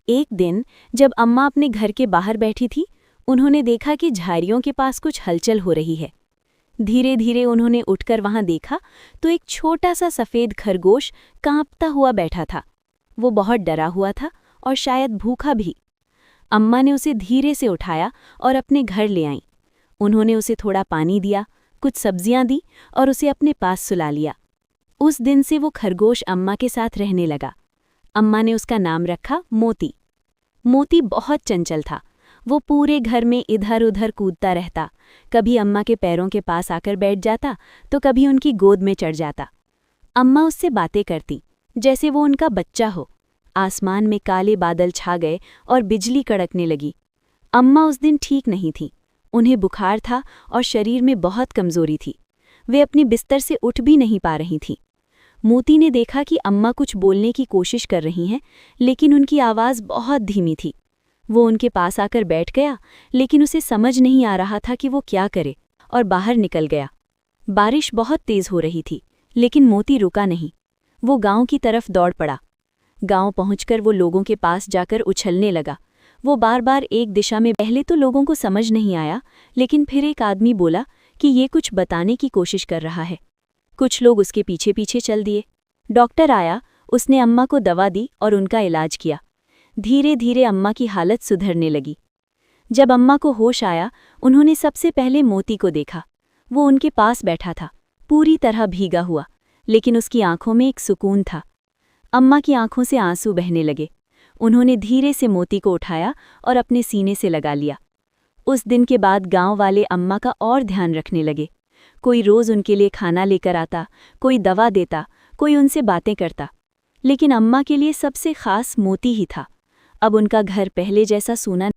एक दिन जब अम्मा अपने घर के बाहर बैठी थी, उन्होंने देखा कि झाड़ियों के पास कुछ हलचल हो रही है। धीरे धीरे उन्होंने उठकर वहां देखा तो एक छोटा सा सफ़ेद खरगोश कांपता हुआ बैठा था। वो बहुत डरा हुआ था और शायद भूखा भी। अम्मा ने उसे धीरे से उठाया और अपने घर ले आईं। उन्होंने उसे थोड़ा पानी दिया, कुछ सब्जियां दी और उसे अपने पास सुला लिया। उस दिन से वो खरगोश अम्मा के साथ रहने लगा। अम्मा ने उसका नाम रखा मोती। मोती बहुत चंचल था। वो पूरे घर में इधर उधर कूदता रहता, कभी अम्मा के पैरों के पास आकर बैठ जाता तो कभी उनकी गोद में चढ़ जाता। अम्मा उससे बातें करती जैसे वो उनका बच्चा हो। आसमान में काले बादल छा गए और बिजली कड़कने लगी। अम्मा उस दिन ठीक नहीं थी। उन्हें बुखार था और शरीर में बहुत कमजोरी थी। वे अपने बिस्तर से उठ भी नहीं पा रही थीं। मोती ने देखा कि अम्मा कुछ बोलने की कोशिश कर रही हैं, लेकिन उनकी आवाज़ बहुत धीमी थी। वो उनके पास आकर बैठ गया, लेकिन उसे समझ नहीं आ रहा था कि वो क्या करे, और बाहर निकल गया। बारिश बहुत तेज हो रही थी, लेकिन मोती रुका नहीं। वो गांव की तरफ दौड़ पड़ा। गांव पहुंचकर वो लोगों के पास जाकर उछलने लगा। वो बार बार एक दिशा में। पहले तो लोगों को समझ नहीं आया, लेकिन फिर एक आदमी बोला कि ये कुछ बताने की कोशिश कर रहा है। कुछ लोग उसके पीछे पीछे चल दिए। डॉक्टर आया, उसने अम्मा को दवा दी और उनका इलाज किया। धीरे धीरे अम्मा की हालत सुधरने लगी। जब अम्मा को होश आया, उन्होंने सबसे पहले मोती को देखा। वो उनके पास बैठा था, पूरी तरह भीगा हुआ, लेकिन उसकी आंखों में एक सुकून था। अम्मा की आंखों से आंसू बहने लगे। उन्होंने धीरे से मोती को उठाया और अपने सीने से लगा लिया। उस दिन के बाद गांव वाले अम्मा का और ध्यान रखने लगे। कोई रोज उनके लिए खाना लेकर आता, कोई दवा देता, कोई उनसे बातें करता। लेकिन अम्मा के लिए सबसे खास मोती ही था। अब उनका घर पहले जैसा सूना